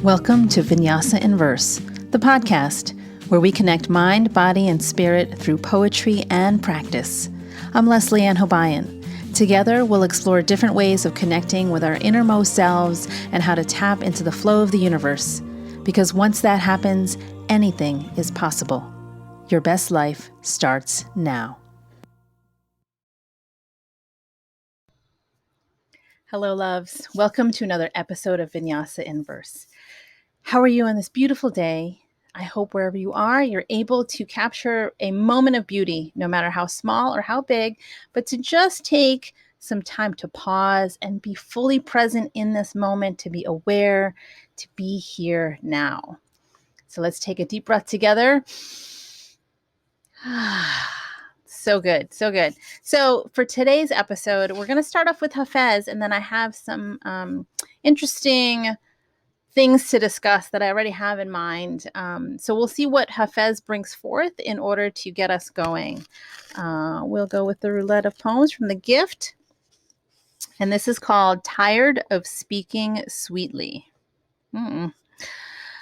Welcome to Vinyasa in Verse, the podcast where we connect mind, body, and spirit through poetry and practice. I'm Leslieann Hobayan. Together, we'll explore different ways of connecting with our innermost selves and how to tap into the flow of the universe. Because once that happens, anything is possible. Your best life starts now. Hello, loves. Welcome to another episode of Vinyasa in Verse. How are you on this beautiful day? I hope wherever you are, you're able to capture a moment of beauty, no matter how small or how big, but to just take some time to pause and be fully present in this moment, to be aware, to be here now. So let's take a deep breath together. So good, so good. So for today's episode, we're going to start off with Hafez, and then I have some interesting things to discuss that I already have in mind. So we'll see what Hafez brings forth in order to get us going. We'll go with the roulette of poems from the gift. And this is called Tired of Speaking Sweetly.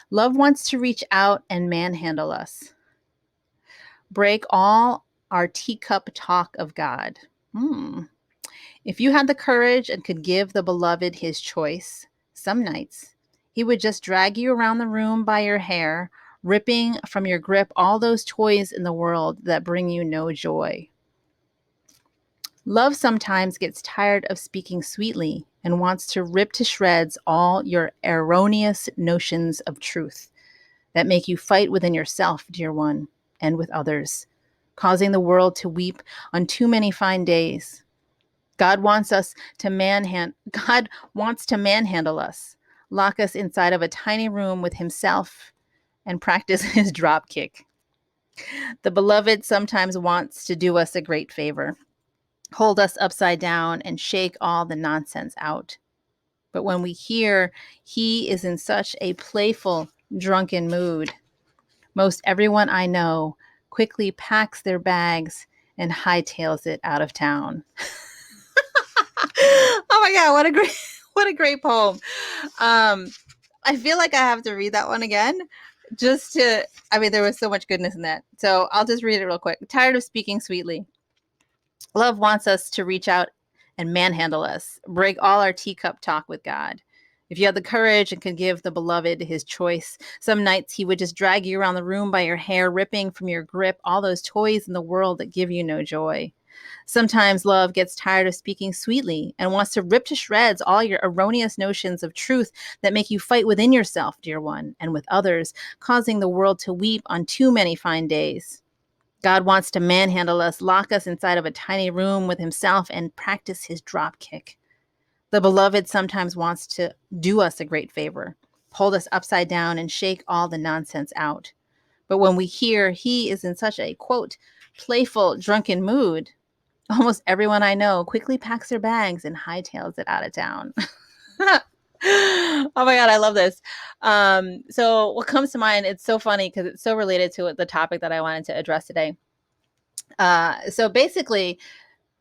Love wants to reach out and manhandle us. Break all our teacup talk of God. If you had the courage and could give the beloved his choice, some nights he would just drag you around the room by your hair, ripping from your grip all those toys in the world that bring you no joy. Love sometimes gets tired of speaking sweetly and wants to rip to shreds all your erroneous notions of truth that make you fight within yourself, dear one, and with others, causing the world to weep on too many fine days. God wants to manhandle us, lock us inside of a tiny room with himself, and practice his drop kick. The beloved sometimes wants to do us a great favor, hold us upside down and shake all the nonsense out. But when we hear he is in such a playful, drunken mood, most everyone I know quickly packs their bags and hightails it out of town. Oh my God, what a great poem. I feel like I have to read that one again there was so much goodness in that. So I'll just read it real quick. Tired of speaking sweetly. Love wants us to reach out and manhandle us, break all our teacup talk with God. If you had the courage and could give the beloved his choice, some nights he would just drag you around the room by your hair, ripping from your grip all those toys in the world that give you no joy. Sometimes love gets tired of speaking sweetly and wants to rip to shreds all your erroneous notions of truth that make you fight within yourself, dear one, and with others, causing the world to weep on too many fine days. God wants to manhandle us, lock us inside of a tiny room with himself, and practice his drop kick. The beloved sometimes wants to do us a great favor, hold us upside down and shake all the nonsense out. But when we hear he is in such a, quote, playful, drunken mood, almost everyone I know quickly packs their bags and hightails it out of town. Oh my God, I love this. So what comes to mind, it's so funny because it's so related to the topic that I wanted to address today. So basically,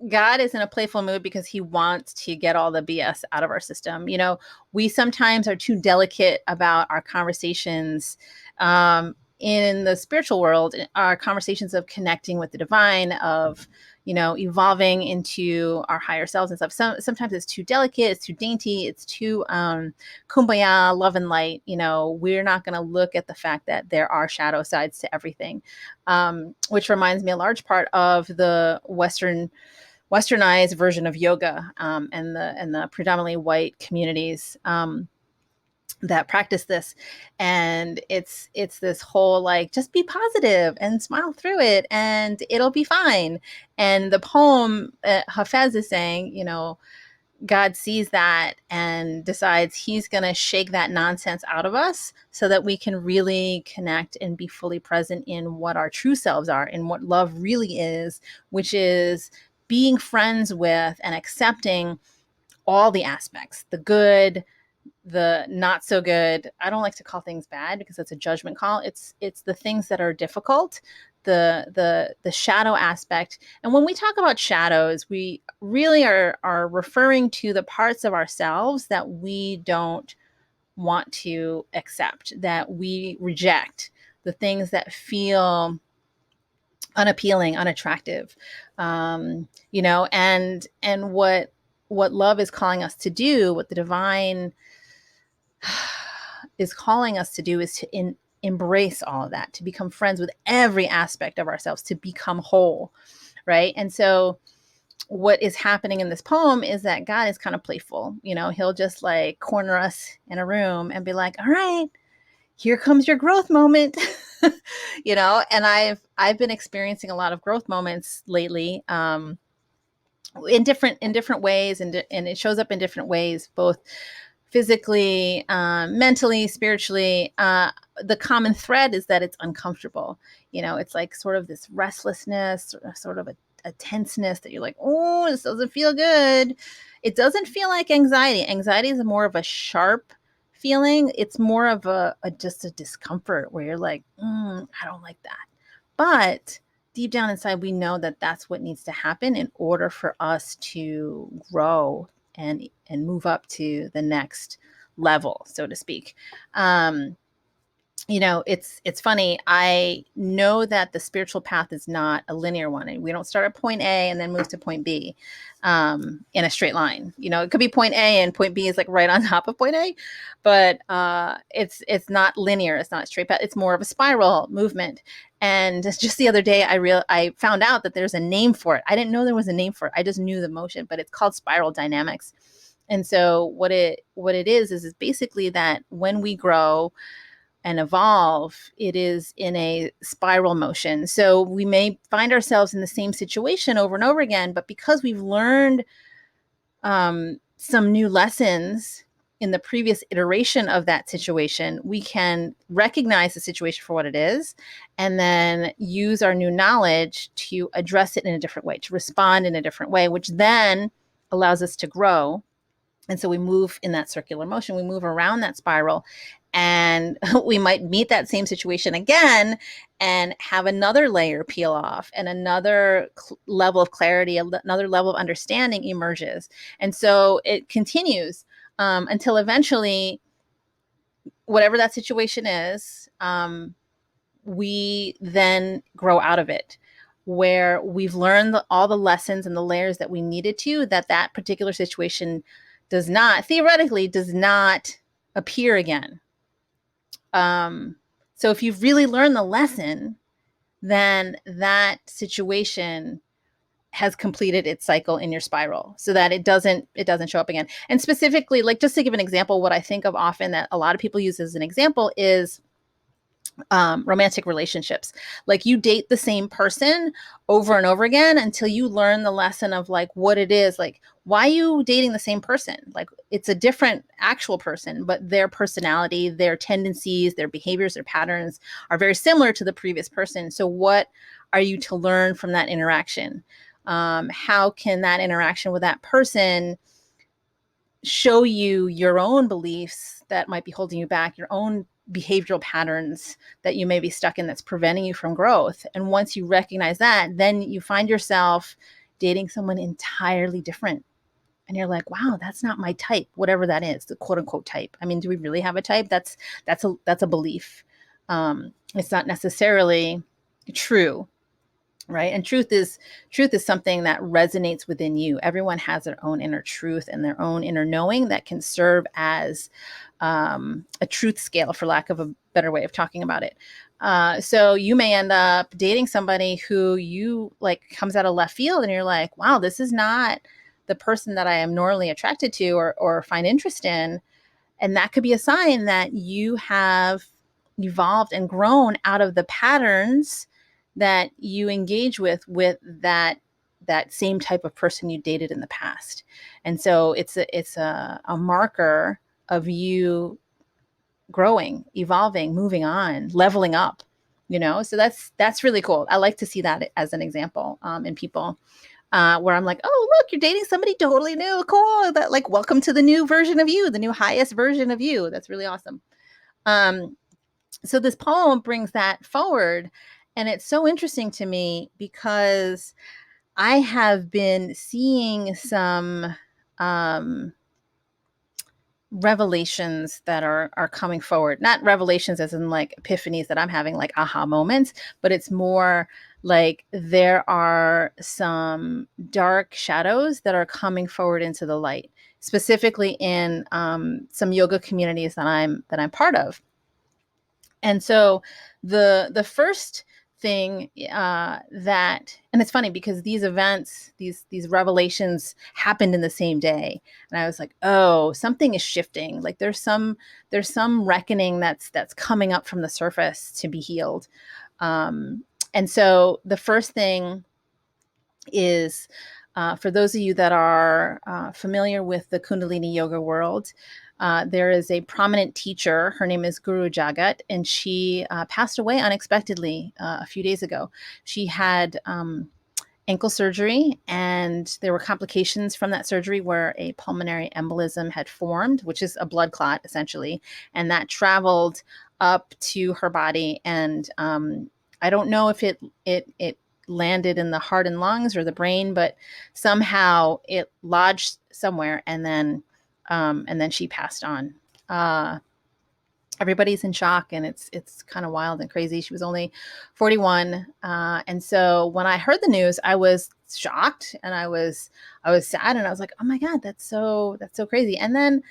God is in a playful mood because he wants to get all the BS out of our system. You know, we sometimes are too delicate about our conversations in the spiritual world, our conversations of connecting with the divine, of, evolving into our higher selves and stuff. Sometimes it's too delicate, it's too dainty, it's too kumbaya, love and light. We're not going to look at the fact that there are shadow sides to everything, which reminds me a large part of the westernized version of yoga and the predominantly white communities that practice this. And it's this whole just be positive and smile through it and it'll be fine. And the poem Hafez is saying, God sees that and decides he's going to shake that nonsense out of us so that we can really connect and be fully present in what our true selves are and what love really is, which is being friends with and accepting all the aspects, the good, the not so good. I don't like to call things bad because it's a judgment call. It's the things that are difficult, the shadow aspect. And when we talk about shadows, we really are referring to the parts of ourselves that we don't want to accept, that we reject the things that feel unappealing, unattractive, and what love is calling us to do, what the divine is calling us to do, is to embrace all of that, to become friends with every aspect of ourselves, to become whole, right? And so what is happening in this poem is that God is kind of playful. He'll just like corner us in a room and be like, all right, here comes your growth moment. And I've been experiencing a lot of growth moments lately, in different ways, and it shows up in different ways, both physically, mentally, spiritually. The common thread is that it's uncomfortable. It's like sort of this restlessness, sort of a tenseness that you're like, oh, this doesn't feel good. It doesn't feel like anxiety. Anxiety is more of a sharp feeling. It's more of just a discomfort where you're like, I don't like that. But deep down inside, we know that that's what needs to happen in order for us to grow and move up to the next level, so to speak. It's funny. I know that the spiritual path is not a linear one, and we don't start at point A and then move to point B in a straight line. It could be point A and point B is like right on top of point A, but it's not linear. It's not a straight path. It's more of a spiral movement. And just the other day, I found out that there's a name for it. I didn't know there was a name for it. I just knew the motion, but it's called spiral dynamics. And so what it is basically that when we grow and evolve, it is in a spiral motion. So we may find ourselves in the same situation over and over again, but because we've learned some new lessons in the previous iteration of that situation, we can recognize the situation for what it is and then use our new knowledge to address it in a different way, to respond in a different way, which then allows us to grow. And so we move in that circular motion, we move around that spiral, and we might meet that same situation again and have another layer peel off, and another level of clarity, another level of understanding emerges. And so it continues until eventually, whatever that situation is, we then grow out of it, where we've learned all the lessons and the layers that we needed to, that particular situation theoretically does not appear again. So if you've really learned the lesson, then that situation has completed its cycle in your spiral, so that it doesn't show up again. And specifically, like, just to give an example, what I think of often that a lot of people use as an example is romantic relationships. Like, you date the same person over and over again until you learn the lesson of like what it is, like, why are you dating the same person? Like, it's a different actual person, but their personality, their tendencies, their behaviors, their patterns are very similar to the previous person. So what are you to learn from that interaction? How can that interaction with that person show you your own beliefs that might be holding you back, your own behavioral patterns that you may be stuck in that's preventing you from growth? And once you recognize that, then you find yourself dating someone entirely different. And you're like, wow, that's not my type, whatever that is, the quote unquote type. I mean, do we really have a type? That's a belief. It's not necessarily true. Right. And truth is something that resonates within you. Everyone has their own inner truth and their own inner knowing that can serve as a truth scale, for lack of a better way of talking about it. So you may end up dating somebody who you like comes out of left field, and you're like, wow, this is not the person that I am normally attracted to or find interest in. And that could be a sign that you have evolved and grown out of the patterns that you engage with that same type of person you dated in the past. And so it's a marker of you growing, evolving, moving on, leveling up, so that's really cool. I like to see that as an example in people, where I'm like, oh, look, you're dating somebody totally new. Cool. That, like, welcome to the new version of you, the new highest version of you. That's really awesome. So this poem brings that forward. And it's so interesting to me because I have been seeing some revelations that are coming forward. Not revelations as in like epiphanies that I'm having, like aha moments, but it's more like there are some dark shadows that are coming forward into the light, specifically in some yoga communities that I'm part of. And so the first thing that, and it's funny because these events, these revelations happened in the same day, and I was like, oh, something is shifting. Like there's some reckoning that's coming up from the surface to be healed. And so the first thing is, for those of you that are familiar with the Kundalini yoga world, there is a prominent teacher. Her name is Guru Jagat, and she passed away unexpectedly a few days ago. She had ankle surgery, and there were complications from that surgery where a pulmonary embolism had formed, which is a blood clot essentially, and that traveled up to her body. And I don't know if it landed in the heart and lungs or the brain, but somehow it lodged somewhere, and then she passed on. Uh, Everybody's in shock, and it's kind of wild and crazy. She was only 41, and so when I heard the news, I was shocked, and I was sad, and I was like, oh my god, that's so crazy. And then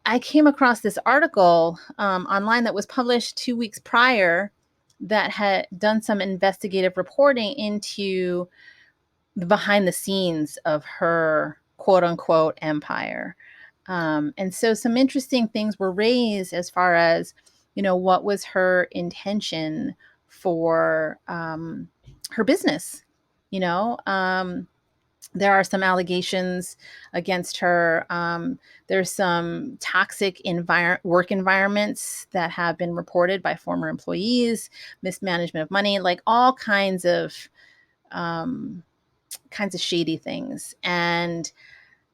I came across this article online that was published 2 weeks prior that had done some investigative reporting into the behind the scenes of her quote unquote empire. And so some interesting things were raised as far as, what was her intention for her business. You know, there are some allegations against her. There's some toxic work environments that have been reported by former employees, mismanagement of money, like all um, kinds of shady things. And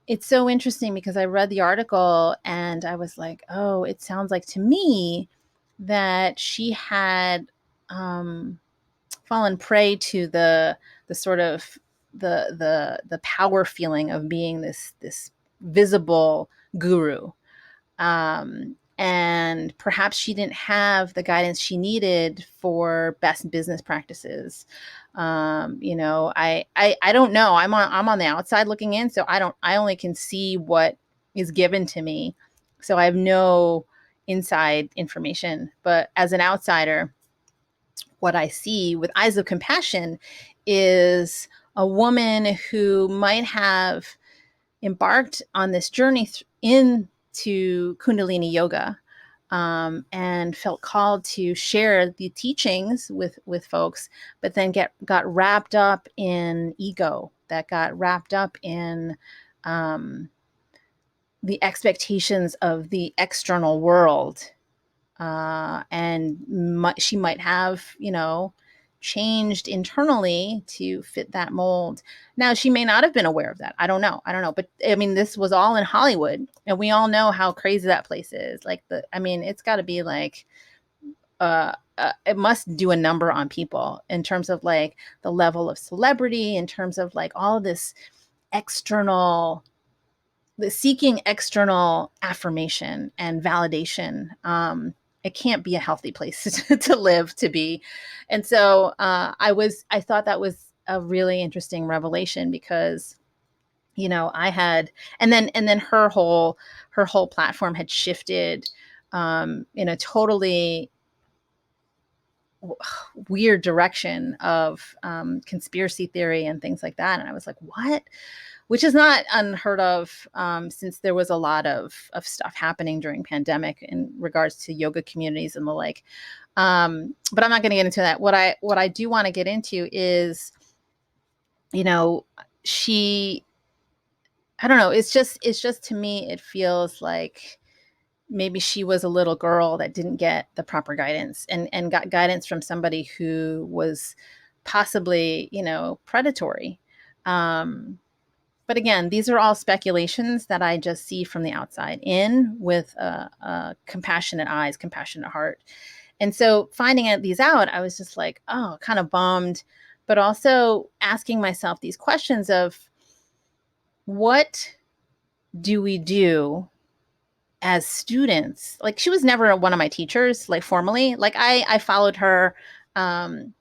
it's so interesting because I read the article and I was like, oh, it sounds like to me that she had um, fallen prey to the sort of the power feeling of being this visible guru, and perhaps she didn't have the guidance she needed for best business practices. I don't know. I'm on the outside looking in, so I only can see what is given to me, so I have no inside information. But as an outsider, what I see with eyes of compassion is a woman who might have embarked on this journey into Kundalini yoga, and felt called to share the teachings with folks, but then got wrapped up in ego, that got wrapped up in um, the expectations of the external world, and she might have, changed internally to fit that mold. Now, she may not have been aware of that. I don't know. But I mean, this was all in Hollywood, and we all know how crazy that place is. Like it's got to be like, it must do a number on people in terms of like the level of celebrity, in terms of like all of this external, the seeking external affirmation and validation. It can't be a healthy place to live, to be. And so I thought that was a really interesting revelation because, I had, and then her whole platform had shifted in a totally weird direction of conspiracy theory and things like that. And I was like, what? Which is not unheard of, since there was a lot of stuff happening during pandemic in regards to yoga communities and the like. But I'm not going to get into that. What I do want to get into is, she, I don't know. It's just to me, it feels like maybe she was a little girl that didn't get the proper guidance, and got guidance from somebody who was possibly, predatory. Um, but again, these are all speculations that I just see from the outside in with compassionate eyes, compassionate heart. And so finding these out, I was just like, oh, kind of bummed, but also asking myself these questions of, what do we do as students, like she was never one of my teachers, like formally. Like I followed her um,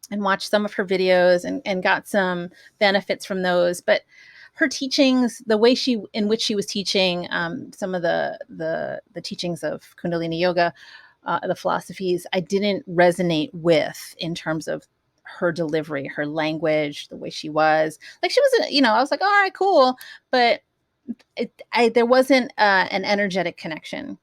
and watched some of her videos and got some benefits from those. But her teachings, the way in which she was teaching some of the teachings of Kundalini yoga, the philosophies, I didn't resonate with in terms of her delivery, her language, the way she was. Like she was, I was like, all right, cool, but there wasn't an energetic connection.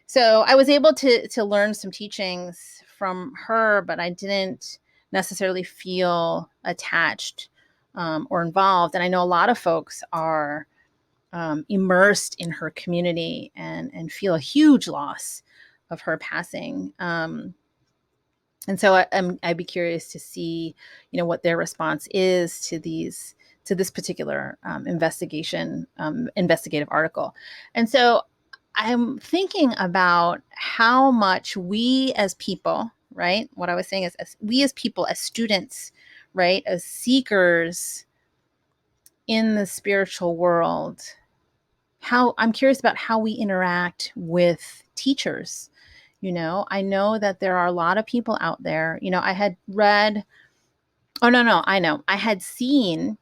So I was able to learn some teachings from her, but I didn't necessarily feel attached or involved. And I know a lot of folks are immersed in her community and feel a huge loss of her passing. And so I'd be curious to see, what their response is to this particular investigative article. And so I'm thinking about how much we as people, right? What I was saying is, we as people, as students, right, as seekers in the spiritual world, I'm curious about how we interact with teachers. I know that there are a lot of people out there. I had read, oh, no, I know. I had seen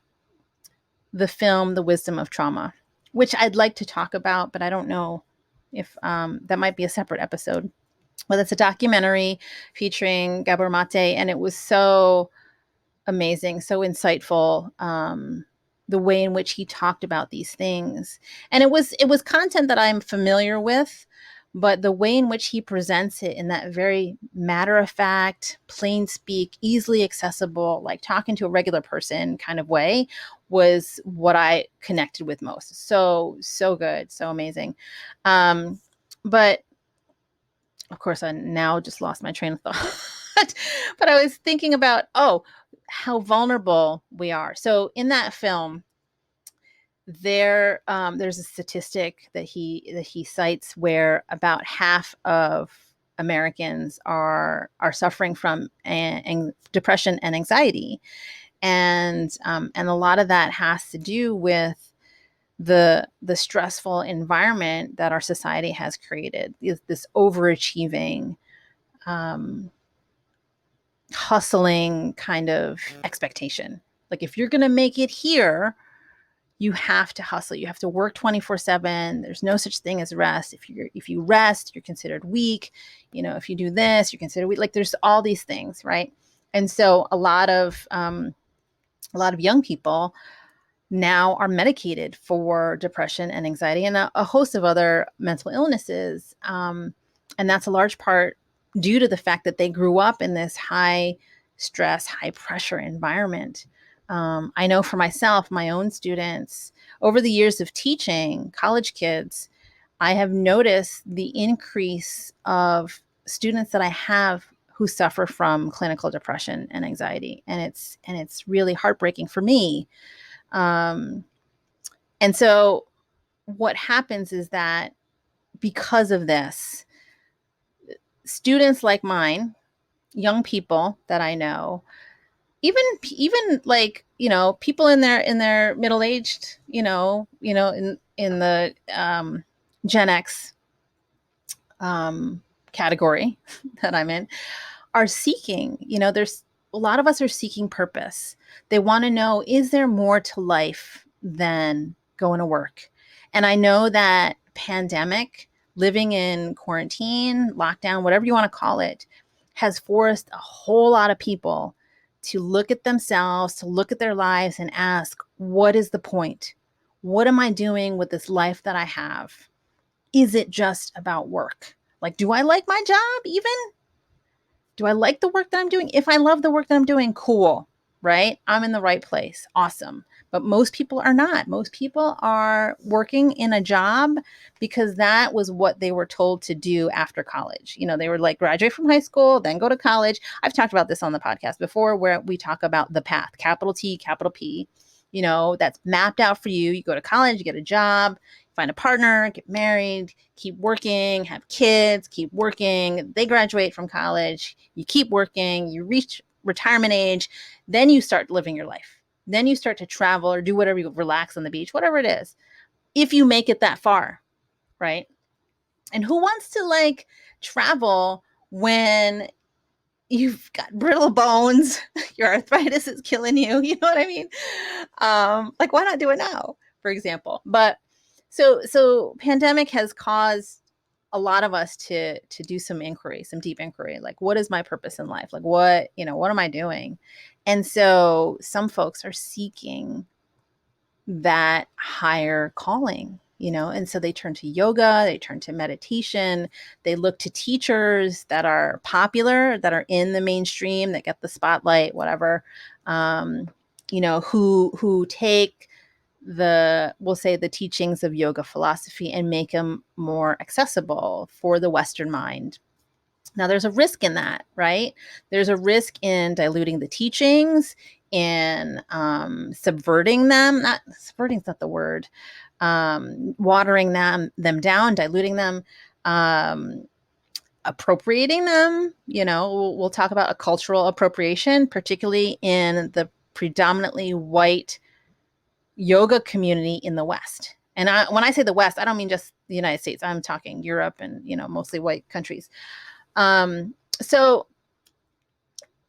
the film, The Wisdom of Trauma, which I'd like to talk about, but I don't know if that might be a separate episode. Well, it's a documentary featuring Gabor Mate, and it was so amazing, so insightful. The way in which he talked about these things, and it was content that I'm familiar with, but the way in which he presents it in that very matter of fact, plain speak, easily accessible, like talking to a regular person kind of way, was what I connected with most. So good, so amazing. But of course, I now just lost my train of thought. But I was thinking about, how vulnerable we are. So in that film, there's a statistic that he cites where about half of Americans are suffering from depression and anxiety, and a lot of that has to do with the stressful environment that our society has created. This overachieving, hustling kind of expectation. Like if you're going to make it here, you have to hustle. You have to work 24/7. There's no such thing as rest. If you rest, you're considered weak. If you do this, you're considered weak. Like there's all these things, right? And so a lot of young people now are medicated for depression and anxiety and a host of other mental illnesses. And that's a large part due to the fact that they grew up in this high stress, high pressure environment. I know for myself, my own students, over the years of teaching college kids, I have noticed the increase of students that I have who suffer from clinical depression and anxiety. And it's really heartbreaking for me. And so what happens is that because of this, students like mine, young people that I know, even like, people in their middle-aged, in the Gen X category that I'm in, are seeking, there's a lot of us are seeking purpose. They want to know, is there more to life than going to work? And I know that pandemic, living in quarantine, lockdown, whatever you want to call it, has forced a whole lot of people to look at themselves, to look at their lives and ask, what is the point? What am I doing with this life that I have? Is it just about work? Like, do I like my job even? Do I like the work that I'm doing? If I love the work that I'm doing, cool, right? I'm in the right place. Awesome. But most people are not. Most people are working in a job because that was what they were told to do after college. They were like, graduate from high school, then go to college. I've talked about this on the podcast before, where we talk about the path, capital T, capital P, that's mapped out for you. You go to college, you get a job, find a partner, get married, keep working, have kids, keep working. They graduate from college, you keep working, you reach retirement age, then you start living your life. Then you start to travel or do whatever, you relax on the beach, whatever it is. If you make it that far, right? And who wants to like travel when you've got brittle bones, your arthritis is killing you, you know what I mean? Like why not do it now, for example? But so pandemic has caused a lot of us to do some inquiry, some deep inquiry, like what is my purpose in life? Like what, what am I doing? And so some folks are seeking that higher calling, and so they turn to yoga, they turn to meditation, they look to teachers that are popular, that are in the mainstream, that get the spotlight, whatever, who take we'll say the teachings of yoga philosophy and make them more accessible for the Western mind. Now, there's a risk in that, right? There's a risk in diluting the teachings, in subverting them. Not subverting is not the word. Watering them down, diluting them, appropriating them. We'll talk about a cultural appropriation, particularly in the predominantly white yoga community in the West. And when I say the West, I don't mean just the United States. I'm talking Europe and mostly white countries. So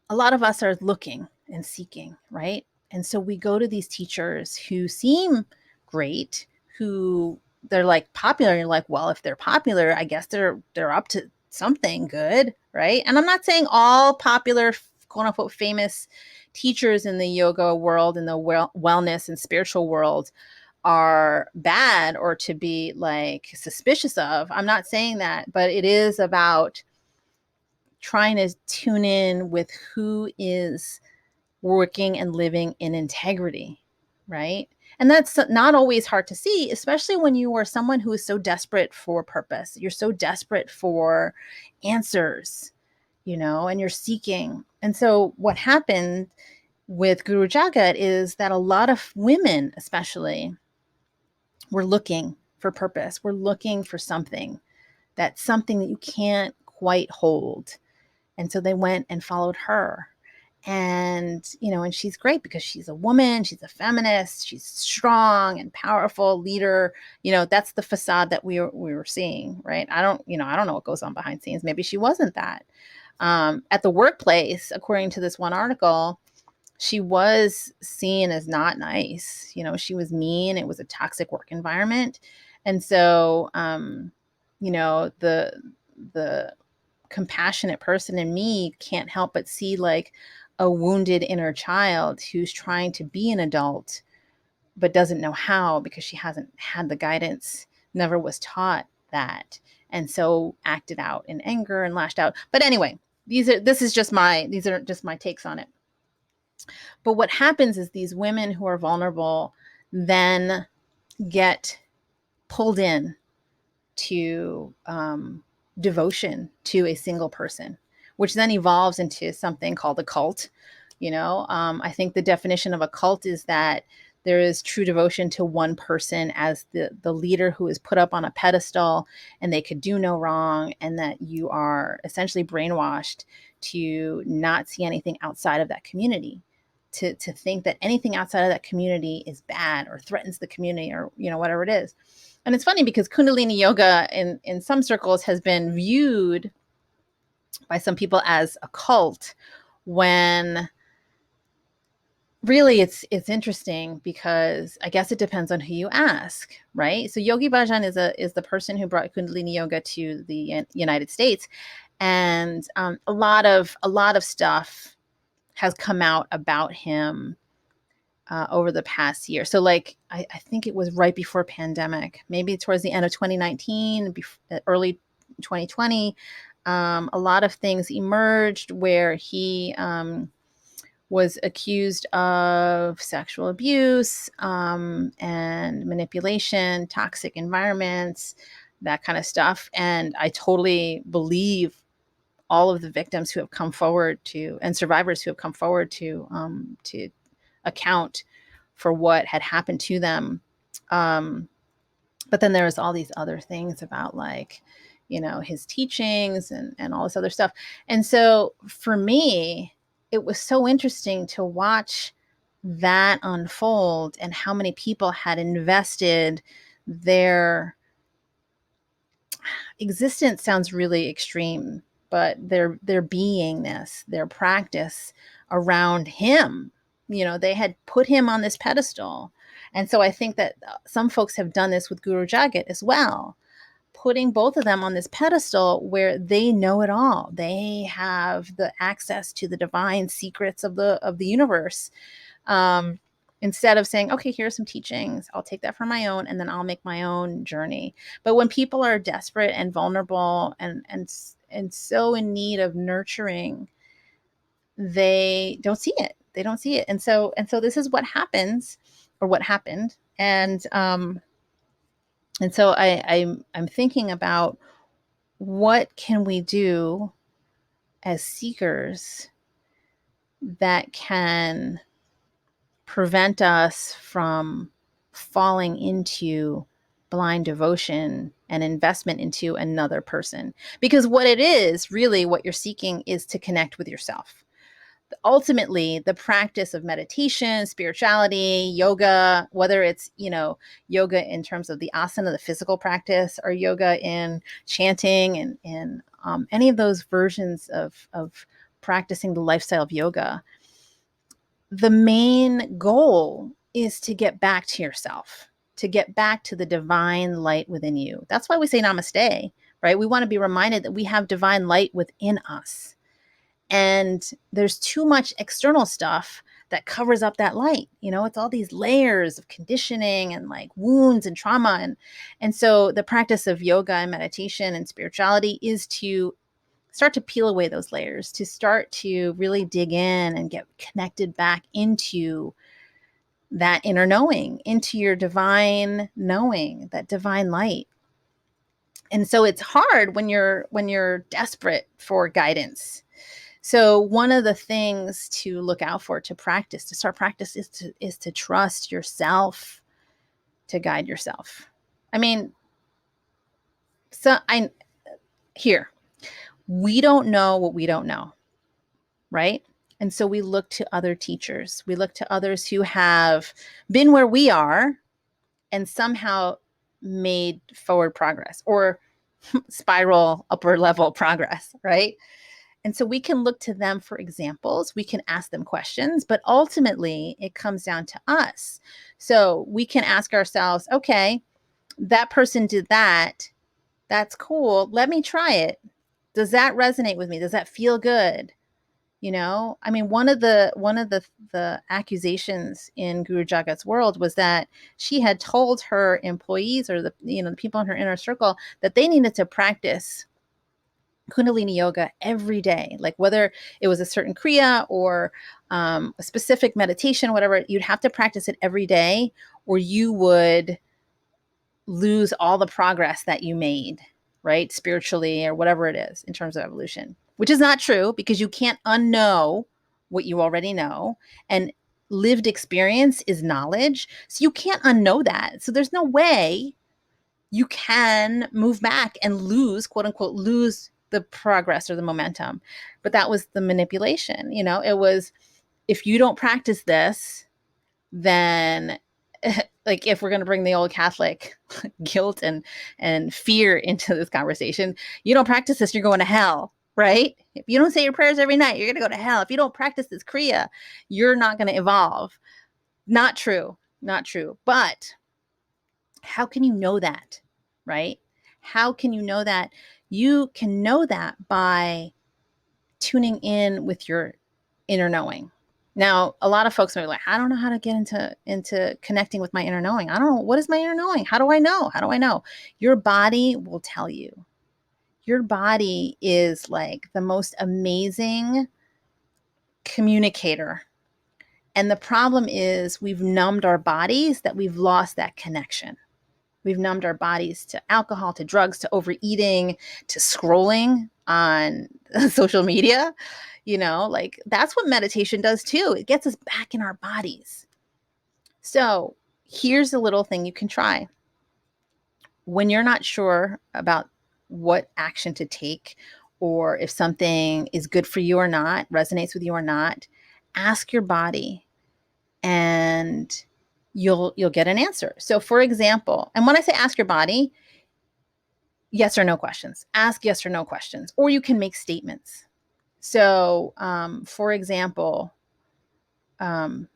a lot of us are looking and seeking, right? And so we go to these teachers who seem great, who they're like popular. And you're like, well, if they're popular, I guess they're up to something good, right? And I'm not saying all popular, quote unquote, famous teachers in the yoga world, in the wellness and spiritual world are bad or to be like suspicious of. I'm not saying that, but it is about trying to tune in with who is working and living in integrity, right? And that's not always hard to see, especially when you are someone who is so desperate for purpose. You're so desperate for answers, and you're seeking. And so what happened with Guru Jagat is that a lot of women, especially, were looking for purpose. We're looking for something that you can't quite hold. And so they went and followed her. And, and she's great because she's a woman, she's a feminist, she's strong and powerful leader. That's the facade that we were seeing, right? I don't know what goes on behind scenes. Maybe she wasn't that. At the workplace, according to this one article, she was seen as not nice. She was mean. It was a toxic work environment. And so, the compassionate person in me can't help but see like a wounded inner child who's trying to be an adult but doesn't know how because she hasn't had the guidance, never was taught that, and so acted out in anger and lashed out. But anyway, these are just my takes on it. But what happens is these women who are vulnerable then get pulled in to devotion to a single person, which then evolves into something called a cult. I think the definition of a cult is that there is true devotion to one person as the leader who is put up on a pedestal and they could do no wrong, and that you are essentially brainwashed to not see anything outside of that community, to think that anything outside of that community is bad or threatens the community or whatever it is. And it's funny because Kundalini yoga in some circles has been viewed by some people as a cult, when really it's interesting because I guess it depends on who you ask, right? So Yogi Bhajan is the person who brought Kundalini yoga to the United States, and a lot of stuff has come out about him over the past year. So like, I think it was right before pandemic, maybe towards the end of 2019, early 2020, a lot of things emerged where he was accused of sexual abuse and manipulation, toxic environments, that kind of stuff. And I totally believe all of the victims who have come forward and survivors who have come forward to account for what had happened to them. But then there was all these other things about like, his teachings and all this other stuff. And so for me, it was so interesting to watch that unfold and how many people had invested their existence sounds really extreme, but their beingness, their practice around him, they had put him on this pedestal. And so I think that some folks have done this with Guru Jagat as well, putting both of them on this pedestal where they know it all. They have the access to the divine secrets of the universe. Um, Instead of saying, okay, here's some teachings, I'll take that for my own, and then I'll make my own journey. But when people are desperate and vulnerable and so in need of nurturing, they don't see it. They don't see it. And so this is what happens, or what happened. And so I'm thinking about, what can we do as seekers that can prevent us from falling into blind devotion and investment into another person. Because what it is, really, what you're seeking is to connect with yourself. Ultimately, the practice of meditation, spirituality, yoga, whether it's, yoga in terms of the asana, the physical practice, or yoga in chanting and any of those versions of practicing the lifestyle of yoga, the main goal is to get back to yourself, to get back to the divine light within you. That's why we say namaste, right? We want to be reminded that we have divine light within us. And there's too much external stuff that covers up that light. It's all these layers of conditioning and like wounds and trauma. And so the practice of yoga and meditation and spirituality is to start to peel away those layers, to start to really dig in and get connected back into that inner knowing, into your divine knowing, that divine light. And so it's hard when you're desperate for guidance. So one of the things to look out for, to start practice, is to trust yourself to guide yourself. I mean, we don't know what we don't know, right? And so we look to other teachers. We look to others who have been where we are and somehow made forward progress, or spiral upper level progress, right? And so we can look to them for examples. We can ask them questions, but ultimately it comes down to us. So we can ask ourselves, okay, that person did that. That's cool. Let me try it. Does that resonate with me? Does that feel good? I mean, one of the accusations in Guru Jagat's world was that she had told her employees, or the people in her inner circle, that they needed to practice Kundalini yoga every day, like whether it was a certain kriya or a specific meditation, whatever, you'd have to practice it every day, or you would lose all the progress that you made, right? Spiritually, or whatever it is in terms of evolution, which is not true, because you can't unknow what you already know. And lived experience is knowledge. So you can't unknow that. So there's no way you can move back and lose, quote unquote, lose the progress or the momentum. But that was the manipulation. It was, if you don't practice this, then like, if we're going to bring the old Catholic guilt and fear into this conversation, you don't practice this, you're going to hell, right? If you don't say your prayers every night, you're going to go to hell. If you don't practice this kriya, you're not going to evolve. Not true. But how can you know that, right? How can you know that? You can know that by tuning in with your inner knowing. Now, a lot of folks are like, I don't know how to get into connecting with my inner knowing. I don't know. What is my inner knowing? How do I know? Your body will tell you. Your body is like the most amazing communicator. And the problem is, we've numbed our bodies, that we've lost that connection. We've numbed our bodies to alcohol, to drugs, to overeating, to scrolling on social media. Like, that's what meditation does too. It gets us back in our bodies. So here's a little thing you can try. When you're not sure about what action to take, or if something is good for you or not, resonates with you or not, ask your body, and you'll get an answer. So for example, and when I say ask your body, yes or no questions. Ask yes or no questions, or you can make statements. So, for example, um,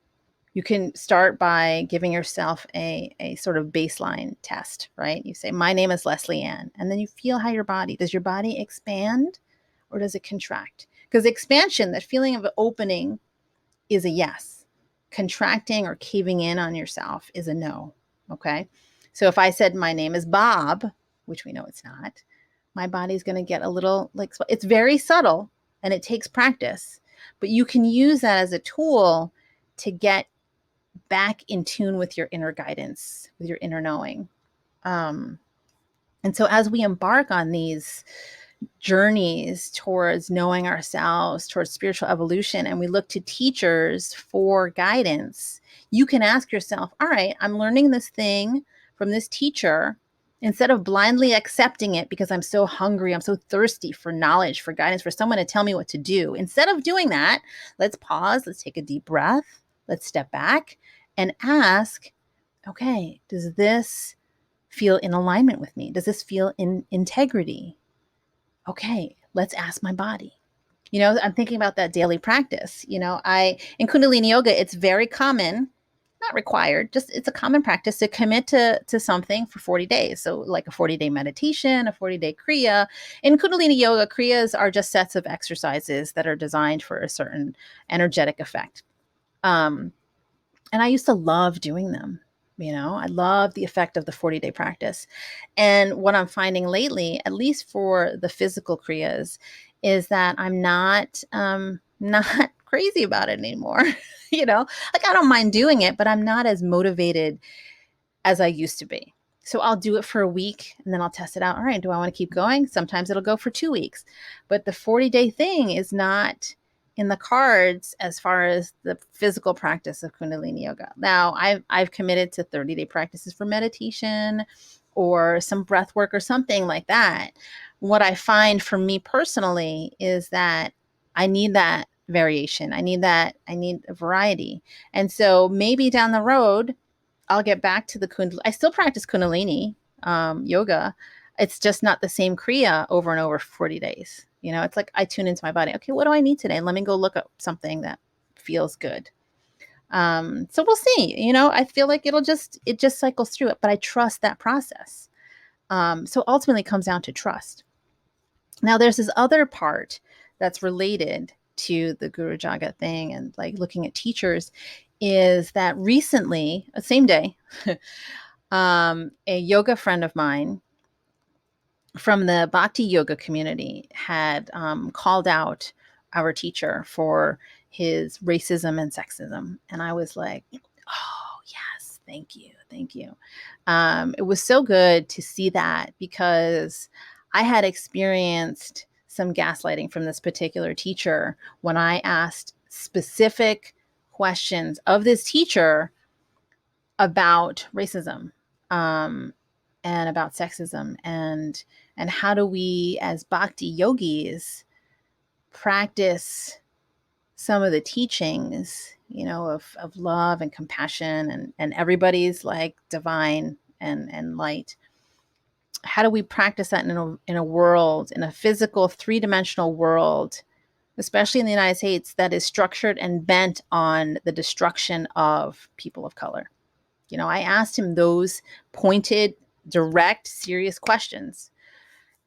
you can start by giving yourself a sort of baseline test, right? You say, my name is Leslieann. And then you feel how your body, does your body expand or does it contract? Because expansion, that feeling of opening, is a yes. Contracting or caving in on yourself is a no. Okay. So if I said, my name is Bob, which we know it's not, my body's going to get a little like, it's very subtle and it takes practice, but you can use that as a tool to get back in tune with your inner guidance, with your inner knowing. Um, and so as we embark on these journeys towards knowing ourselves, towards spiritual evolution, and we look to teachers for guidance, you can ask yourself, all right, I'm learning this thing from this teacher. Instead of blindly accepting it because I'm so hungry, I'm so thirsty for knowledge, for guidance, for someone to tell me what to do, instead of doing that, let's pause, let's take a deep breath, let's step back and ask, okay, does this feel in alignment with me? Does this feel in integrity? Okay, let's ask my body. I'm thinking about that daily practice. In Kundalini yoga, it's very common, not required, just it's a common practice to commit to something for 40 days. So like a 40-day meditation, a 40-day kriya. In Kundalini yoga, kriyas are just sets of exercises that are designed for a certain energetic effect. Um, and I used to love doing them. I love the effect of the 40-day practice. And what I'm finding lately, at least for the physical kriyas, is that I'm not crazy about it anymore. Like I don't mind doing it, but I'm not as motivated as I used to be. So I'll do it for a week and then I'll test it out. All right, do I want to keep going? Sometimes it'll go for 2 weeks. But the 40-day thing is not in the cards as far as the physical practice of Kundalini yoga. Now, I've committed to 30-day practices for meditation or some breath work or something like that. What I find for me personally is that I need that variation. I need a variety. And so maybe down the road, I'll get back to the Kundalini. I still practice Kundalini yoga. It's just not the same Kriya over and over for 40 days. It's like I tune into my body. Okay, what do I need today? Let me go look up something that feels good. So we'll see. I feel like it just cycles through it, but I trust that process. So ultimately, it comes down to trust. Now, there's this other part that's related to the Guru Jagat thing and like looking at teachers, is that recently, same day, a yoga friend of mine from the Bhakti yoga community had called out our teacher for his racism and sexism. And I was like, oh, yes, thank you. Thank you. It was so good to see that because I had experienced some gaslighting from this particular teacher when I asked specific questions of this teacher about racism and about sexism and how do we as bhakti yogis practice some of the teachings of love and compassion and everybody's like divine and light. How do we practice that in a world, in a physical three-dimensional world, especially in the United States, that is structured and bent on the destruction of people of color? I asked him those pointed, direct, serious questions.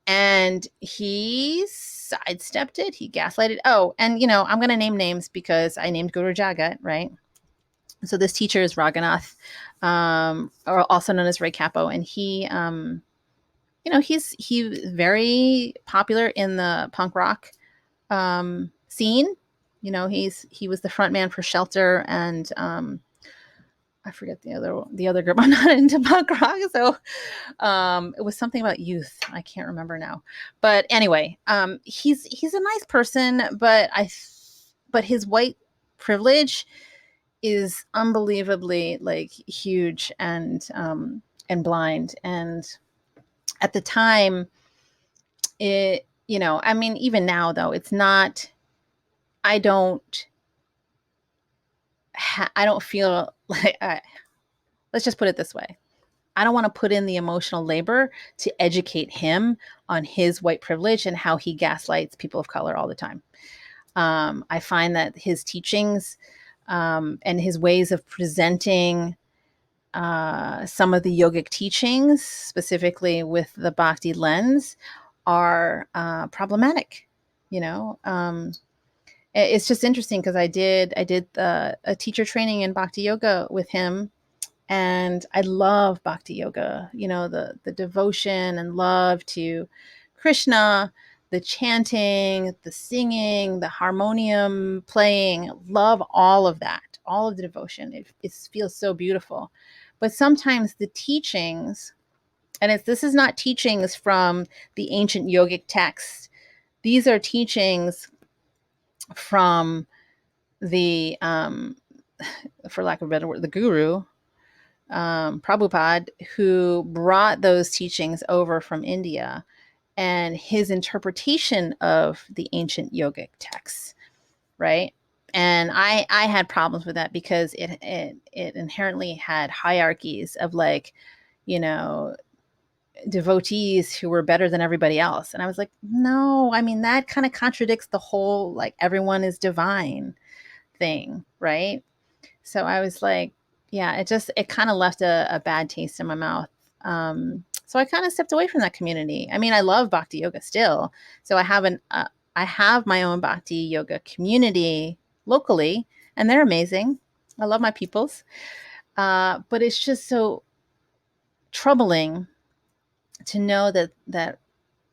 And he sidestepped it. He gaslighted. Oh, and I'm going to name names because I named Guru Jagat, right? So this teacher is Raghunath, or also known as Ray Capo, and he's very popular in the punk rock scene. He was the front man for Shelter and I forget the other group. I'm not into punk rock, so it was something about youth. I can't remember now. But anyway, he's a nice person, but his white privilege is unbelievably like huge and blind. And at the time, I mean, even now though, it's not. I don't feel like let's just put it this way. I don't want to put in the emotional labor to educate him on his white privilege and how he gaslights people of color all the time. I find that his teachings and his ways of presenting some of the yogic teachings, specifically with the bhakti lens, are problematic. You know, it's just interesting because I did a teacher training in bhakti yoga with him, and I love bhakti yoga. You know, the devotion and love to Krishna, the chanting, the singing, the harmonium playing. Love all of that, all of the devotion. It feels so beautiful. But sometimes the teachings, and this is not teachings from the ancient yogic texts. These are teachings from the, for lack of a better word, the guru, Prabhupada, who brought those teachings over from India, and his interpretation of the ancient yogic texts, right? And I had problems with that because it inherently had hierarchies of, like, you know, devotees who were better than everybody else. And I was like, no, I mean, that kind of contradicts the whole, like, everyone is divine thing, right? So I was like, yeah, it kind of left a bad taste in my mouth. So I kind of stepped away from that community. I mean, I love bhakti yoga still. So I have my own bhakti yoga community locally, and they're amazing. I love my peoples. But it's just so troubling to know that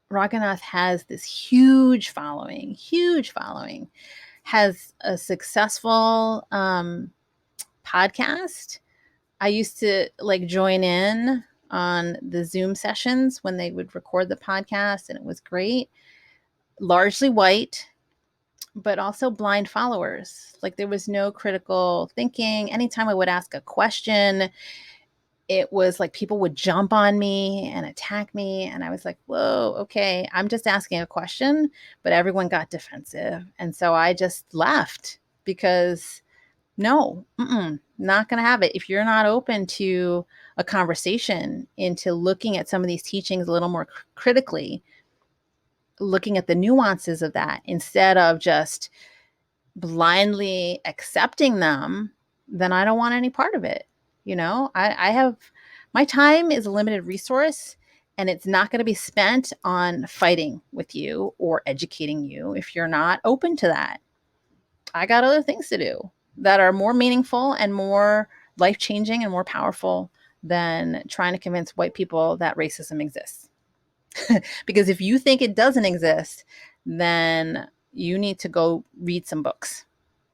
Raghunath has this huge following, has a successful podcast. I used to, like, join in on the Zoom sessions when they would record the podcast, and it was great. Largely white, but also blind followers. Like, there was no critical thinking. Anytime I would ask a question, it was like people would jump on me and attack me. And I was like, whoa, okay, I'm just asking a question. But everyone got defensive. And so I just left because no, not going to have it. If you're not open to a conversation, into looking at some of these teachings a little more critically, looking at the nuances of that instead of just blindly accepting them, then I don't want any part of it. You know, I have, my time is a limited resource, and it's not going to be spent on fighting with you or educating you if you're not open to that. I got other things to do that are more meaningful and more life-changing and more powerful than trying to convince white people that racism exists. Because if you think it doesn't exist, then you need to go read some books,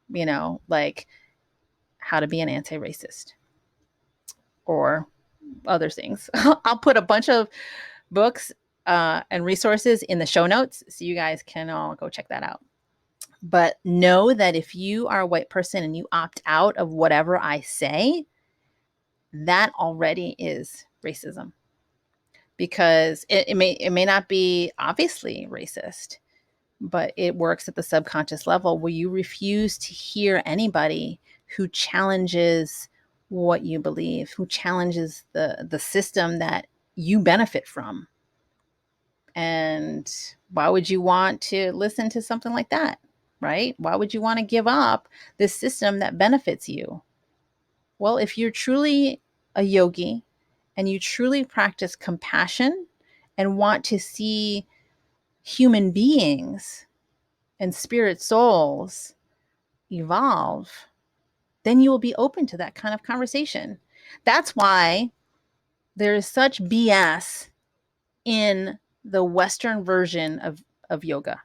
you know, like How to Be an Anti-Racist or other things. I'll put a bunch of books and resources in the show notes so you guys can all go check that out. But know that if you are a white person and you opt out of whatever I say, that already is racism, because it may not be obviously racist, but it works at the subconscious level where you refuse to hear anybody who challenges what you believe, who challenges the system that you benefit from. And why would you want to listen to something like that, right? Why would you want to give up this system that benefits you? Well, if you're truly a yogi and you truly practice compassion and want to see human beings and spirit souls evolve, then you will be open to that kind of conversation. That's why there is such BS in the Western version of yoga,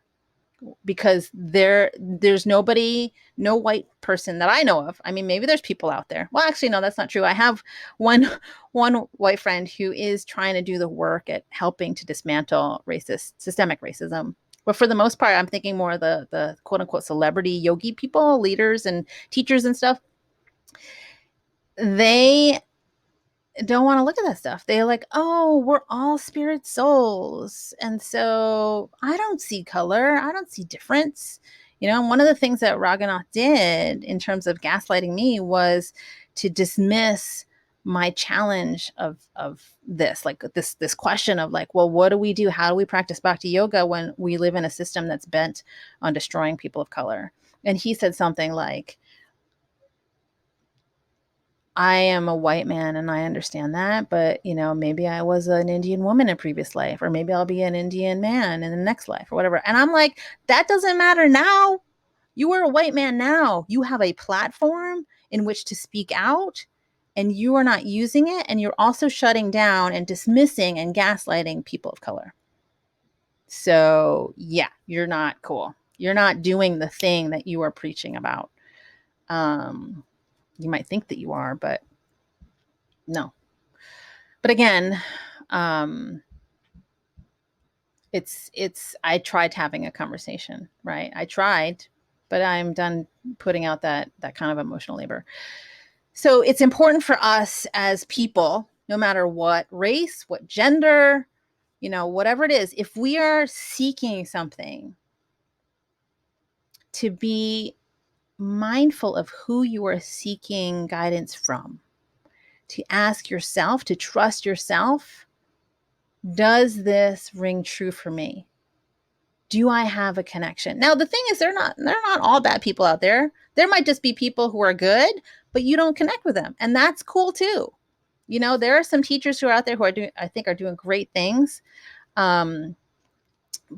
because there's nobody, no white person that I know of. I mean, maybe there's people out there. Well, actually, no, that's not true. I have one white friend who is trying to do the work at helping to dismantle systemic racism. But for the most part, I'm thinking more of the quote unquote celebrity yogi people, leaders and teachers and stuff. They don't want to look at that stuff. They're like, oh, we're all spirit souls. And so I don't see color. I don't see difference. You know, and one of the things that Raghunath did in terms of gaslighting me was to dismiss my challenge of this, like this question of like, well, what do we do? How do we practice bhakti yoga when we live in a system that's bent on destroying people of color? And he said something like, I am a white man and I understand that, but maybe I was an Indian woman in a previous life, or maybe I'll be an Indian man in the next life or whatever. And I'm like, that doesn't matter now. You are a white man now. You have a platform in which to speak out, and you are not using it. And you're also shutting down and dismissing and gaslighting people of color. So yeah, you're not cool. You're not doing the thing that you are preaching about. You might think that you are, but no. But again, it's I tried having a conversation, right? I tried, but I'm done putting out that kind of emotional labor. So it's important for us as people, no matter what race, what gender, whatever it is, if we are seeking something, to be mindful of who you are seeking guidance from, to ask yourself, to trust yourself, does this ring true for me? Do I have a connection? Now, the thing is, they're not all bad people out there. There might just be people who are good, but you don't connect with them. And that's cool too. There are some teachers who are out there who I think are doing great things.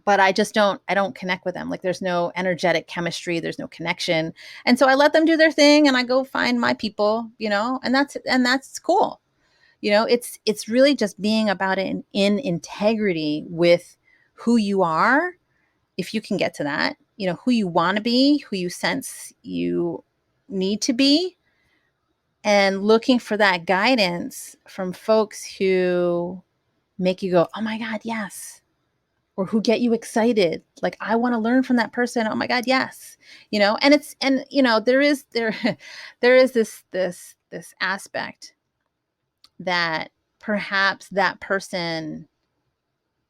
But I don't connect with them. Like, there's no energetic chemistry, there's no connection. And so I let them do their thing and I go find my people, and that's cool. It's really just being about it in integrity with who you are. If you can get to that, who you want to be, who you sense you need to be, and looking for that guidance from folks who make you go, oh my God, yes. Or who get you excited. Like, I want to learn from that person. Oh my God, yes. There is this aspect that perhaps that person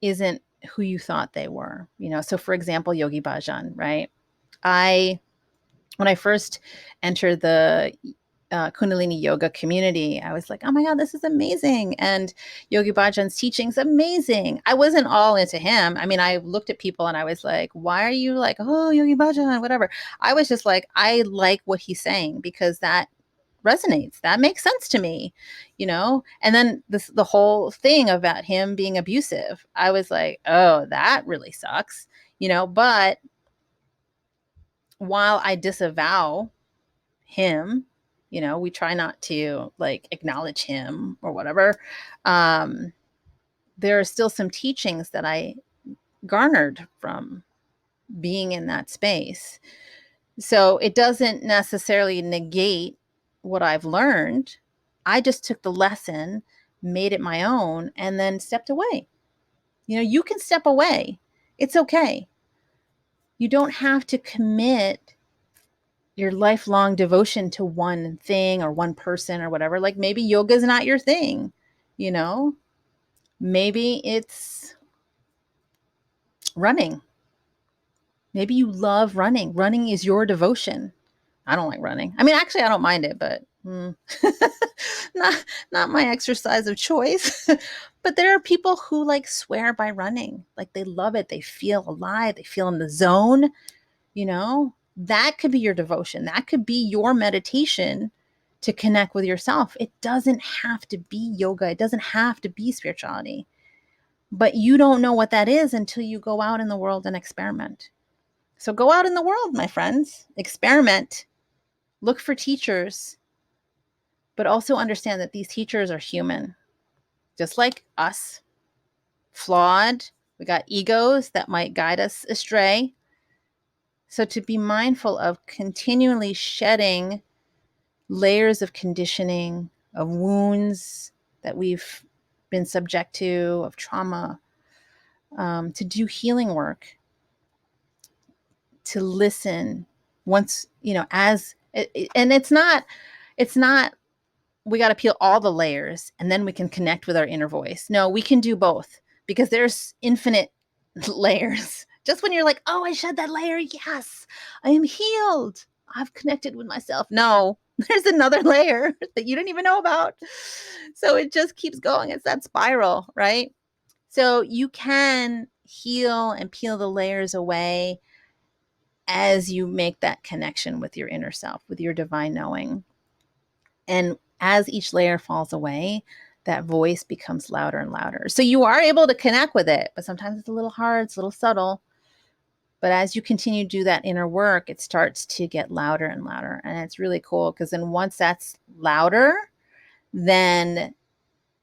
isn't who you thought they were. So for example, Yogi Bhajan, right? When I first entered the Kundalini yoga community, I was like, oh my God, this is amazing. And Yogi Bhajan's teaching's amazing. I wasn't all into him. I mean, I looked at people and I was like, why are you like, oh, Yogi Bhajan, whatever. I was just like, I like what he's saying because that resonates. That makes sense to me, And then the whole thing about him being abusive, I was like, oh, that really sucks, But while I disavow him, we try not to like acknowledge him or whatever. There are still some teachings that I garnered from being in that space. So it doesn't necessarily negate what I've learned. I just took the lesson, made it my own, and then stepped away. You can step away. It's okay. You don't have to commit your lifelong devotion to one thing or one person or whatever. Like, maybe yoga is not your thing, maybe it's running. Maybe you love running. Running is your devotion. I don't like running. I mean, actually, I don't mind it, but not my exercise of choice. But there are people who like swear by running. Like, they love it. They feel alive. They feel in the zone. That could be your devotion. That could be your meditation to connect with yourself. It doesn't have to be yoga. It doesn't have to be spirituality. But you don't know what that is until you go out in the world and experiment. So go out in the world, my friends. Experiment. Look for teachers. But also understand that these teachers are human. Just like us. Flawed. We got egos that might guide us astray. So to be mindful of continually shedding layers of conditioning, of wounds that we've been subject to, of trauma, to do healing work, to listen once, and it's not, we got to peel all the layers and then we can connect with our inner voice. No, we can do both because there's infinite layers. Just when you're like, oh, I shed that layer. Yes, I am healed. I've connected with myself. No, There's another layer that you didn't even know about. So it just keeps going. It's that spiral, right? So you can heal and peel the layers away as you make that connection with your inner self, with your divine knowing. And as each layer falls away, that voice becomes louder and louder. So you are able to connect with it, but sometimes it's a little hard, it's a little subtle. But as you continue to do that inner work, it starts to get louder and louder. And it's really cool because then once that's louder, then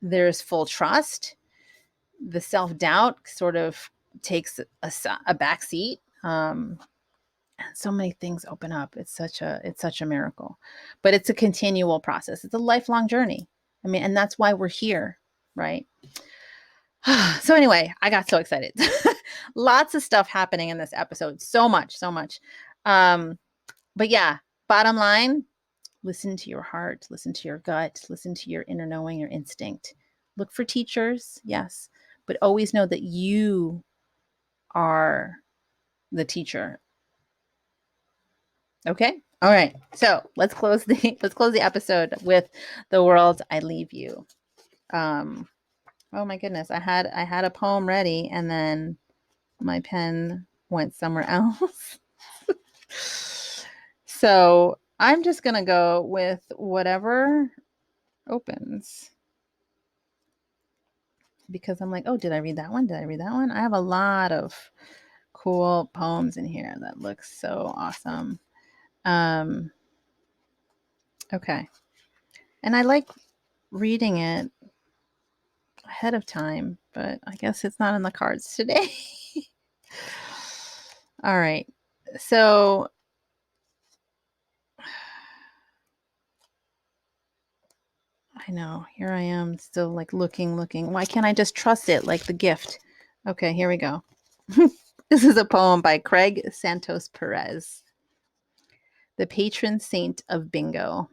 there's full trust. The self-doubt sort of takes a back seat. And so many things open up. It's such a miracle. But it's a continual process. It's a lifelong journey. I mean, and that's why we're here, right? So anyway, I got so excited. Lots of stuff happening in this episode. So much, so much. But yeah, bottom line, listen to your heart, listen to your gut, listen to your inner knowing, your instinct. Look for teachers, yes, but always know that you are the teacher. Okay? All right. So let's close the episode with the world I leave you. Oh my goodness, I had a poem ready and then my pen went somewhere else. So I'm just gonna go with whatever opens because I'm like, oh, did I read that one? Did I read that one? I have a lot of cool poems in here that look so awesome. Okay. And I like reading it ahead of time, but I guess it's not in the cards today. All right. So I know, here I am still like looking. Why can't I just trust it like the gift? Okay, here we go. This is a poem by Craig Santos Perez, the patron saint of bingo.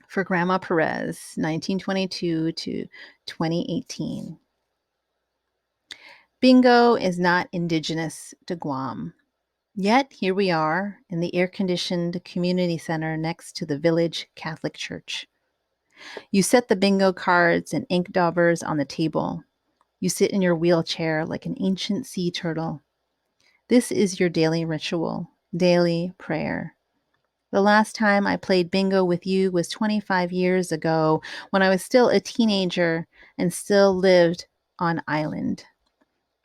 For Grandma Perez, 1922 to 2018. Bingo is not indigenous to Guam. Yet here we are in the air-conditioned community center next to the village Catholic church. You set the bingo cards and ink daubers on the table. You sit in your wheelchair like an ancient sea turtle. This is your daily ritual, daily prayer. The last time I played bingo with you was 25 years ago when I was still a teenager and still lived on island.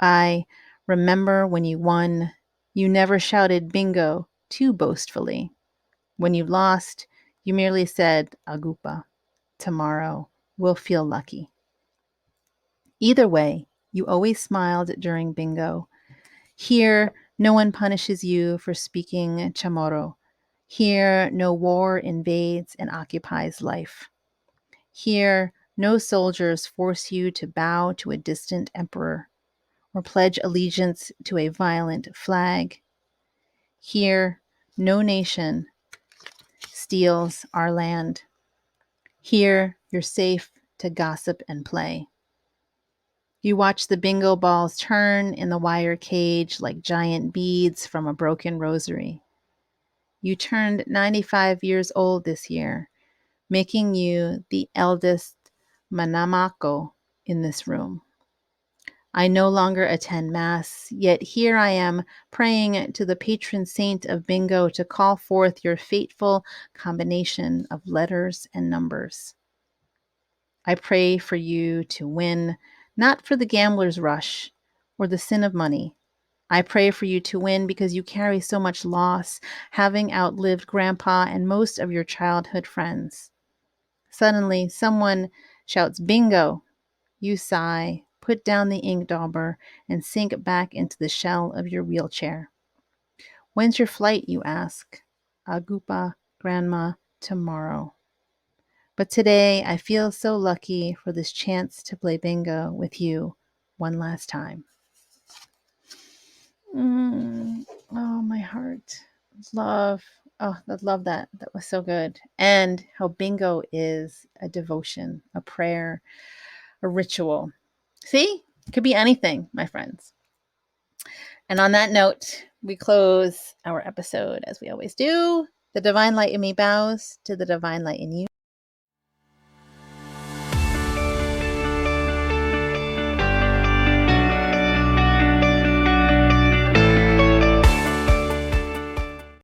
I remember when you won, you never shouted bingo too boastfully. When you lost, you merely said agupa. Tomorrow we'll feel lucky. Either way, you always smiled during bingo. Here, no one punishes you for speaking chamorro. Here, no war invades and occupies life. Here, no soldiers force you to bow to a distant emperor or pledge allegiance to a violent flag. Here, no nation steals our land. Here, you're safe to gossip and play. You watch the bingo balls turn in the wire cage like giant beads from a broken rosary. You turned 95 years old this year, making you the eldest manamako in this room. I no longer attend Mass, yet here I am praying to the patron saint of bingo to call forth your fateful combination of letters and numbers. I pray for you to win, not for the gambler's rush or the sin of money. I pray for you to win because you carry so much loss, having outlived Grandpa and most of your childhood friends. Suddenly, someone shouts, bingo. You sigh, put down the ink dauber, and sink back into the shell of your wheelchair. When's your flight, you ask? Agupa, Grandma, tomorrow. But today, I feel so lucky for this chance to play bingo with you one last time. Oh, my heart. Love. Oh, I love that. That was so good. And how bingo is a devotion, a prayer, a ritual. See? It could be anything, my friends. And on that note, we close our episode as we always do. The divine light in me bows to the divine light in you.